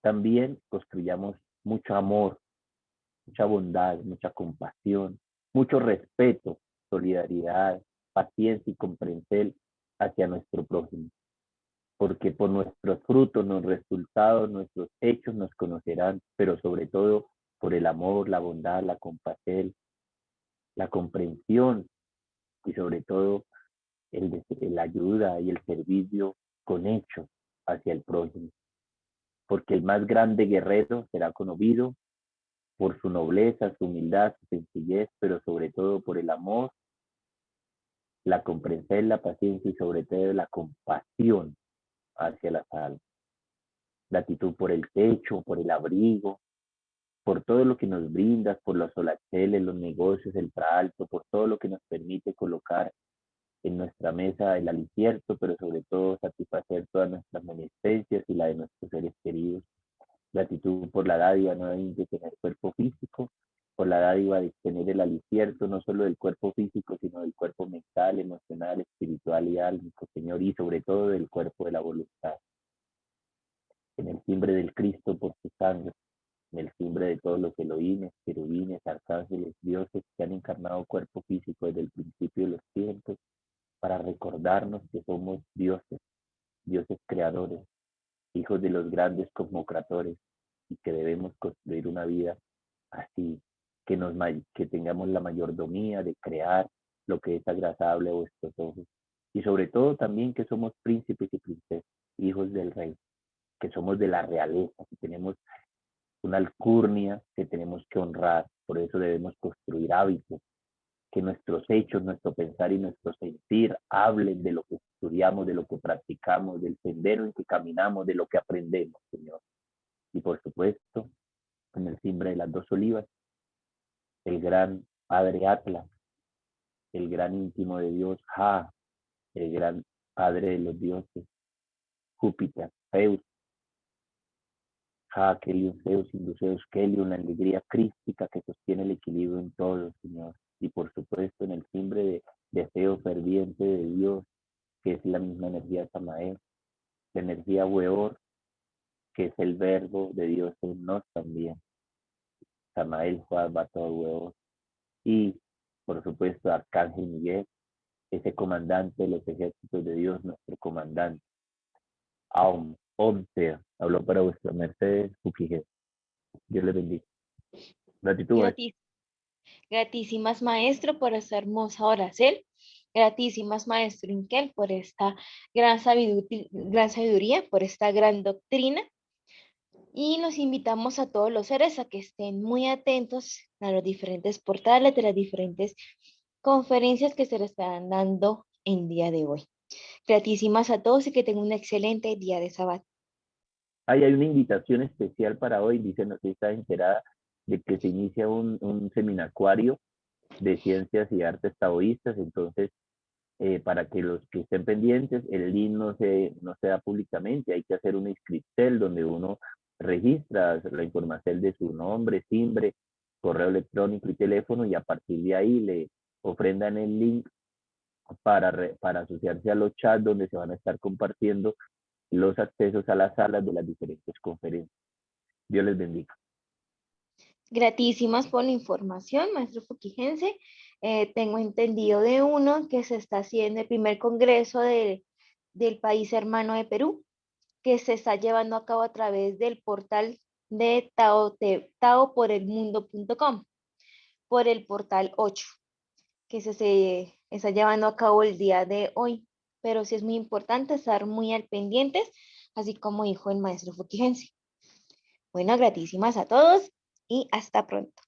también construyamos mucho amor, mucha bondad, mucha compasión, mucho respeto, solidaridad, paciencia y comprensión hacia nuestro prójimo, porque por nuestros frutos, nuestros resultados, nuestros hechos nos conocerán, pero sobre todo por el amor, la bondad, la compasión, la comprensión y sobre todo la ayuda y el servicio con hechos hacia el prójimo. Porque el más grande guerrero será conocido por su nobleza, su humildad, su sencillez, pero sobre todo por el amor, la comprensión, la paciencia y sobre todo la compasión hacia las almas. Gratitud por el techo, por el abrigo, por todo lo que nos brindas, por los solacheles, los negocios, el traalto, por todo lo que nos permite colocar en nuestra mesa el alicierto, pero sobre todo satisfacer todas nuestras menestencias y la de nuestros seres queridos. Gratitud por la dádiva no de tener cuerpo físico, por la dádiva de tener el alicierto no solo del cuerpo físico, sino del cuerpo mental, emocional, espiritual y álmico, Señor, y sobre todo del cuerpo de la voluntad. en el timbre del Cristo por su sangre, en el timbre de todos los Elohines, querubines, arcángeles, dioses que han encarnado cuerpo físico desde el principio de los tiempos, para recordarnos que somos dioses, dioses creadores, hijos de los grandes cosmocratores, y que debemos construir una vida así, que tengamos la mayordomía de crear lo que es agradable a vuestros ojos, y sobre todo también que somos príncipes y princesas, hijos del rey, que somos de la realeza, que tenemos una alcurnia que tenemos que honrar, por eso debemos construir hábitos, que nuestros hechos, nuestro pensar y nuestro sentir hablen de lo que estudiamos, de lo que practicamos, del sendero en que caminamos, de lo que aprendemos, Señor. Y por supuesto, en el timbre de las dos olivas, el gran Padre Atlas, el gran íntimo de Dios, Ja, el gran Padre de los dioses, Júpiter, Zeus, Ja, Kelion, Zeus, Induceus, Kelion, la alegría crística que sostiene el equilibrio en todo, Señor. Y por supuesto, en el timbre de deseo ferviente de Dios, que es la misma energía de Samael, la energía Weor, que es el verbo de Dios en nos también. Samael, Juan, Bator, Weor. Y por supuesto, Arcángel Miguel, ese comandante de los ejércitos de Dios, nuestro comandante. Aum, Omter, habló para vuestra merced, Fukije. Dios le bendiga. Gratitud, Gratísimas maestro por esta hermosa oración. Gratísimas maestro Inkel por esta gran sabiduría, por esta gran doctrina. Y los invitamos a todos los seres a que estén muy atentos a los diferentes portales de las diferentes conferencias que se les estarán dando en día de hoy. Gratísimas a todos y que tengan un excelente día de sábado. Hay una invitación especial para hoy, dice, no sé si está enterada, de que se inicia un seminacuario de ciencias y artes taoístas, entonces para que los que estén pendientes, el link no se da públicamente, hay que hacer un inscriptel donde uno registra la información de su nombre, timbre, correo electrónico y teléfono, y a partir de ahí le ofrendan el link para asociarse a los chats donde se van a estar compartiendo los accesos a las salas de las diferentes conferencias. Dios les bendiga. Gratísimas por la información, maestro Fukigense. Tengo entendido de uno que se está haciendo el primer congreso del país hermano de Perú, que se está llevando a cabo a través del portal de taoporelmundo.com, por el portal 8, que se está llevando a cabo el día de hoy. Pero sí es muy importante estar muy al pendientes, así como dijo el maestro Fukigense. Bueno, gratísimas a todos y hasta pronto.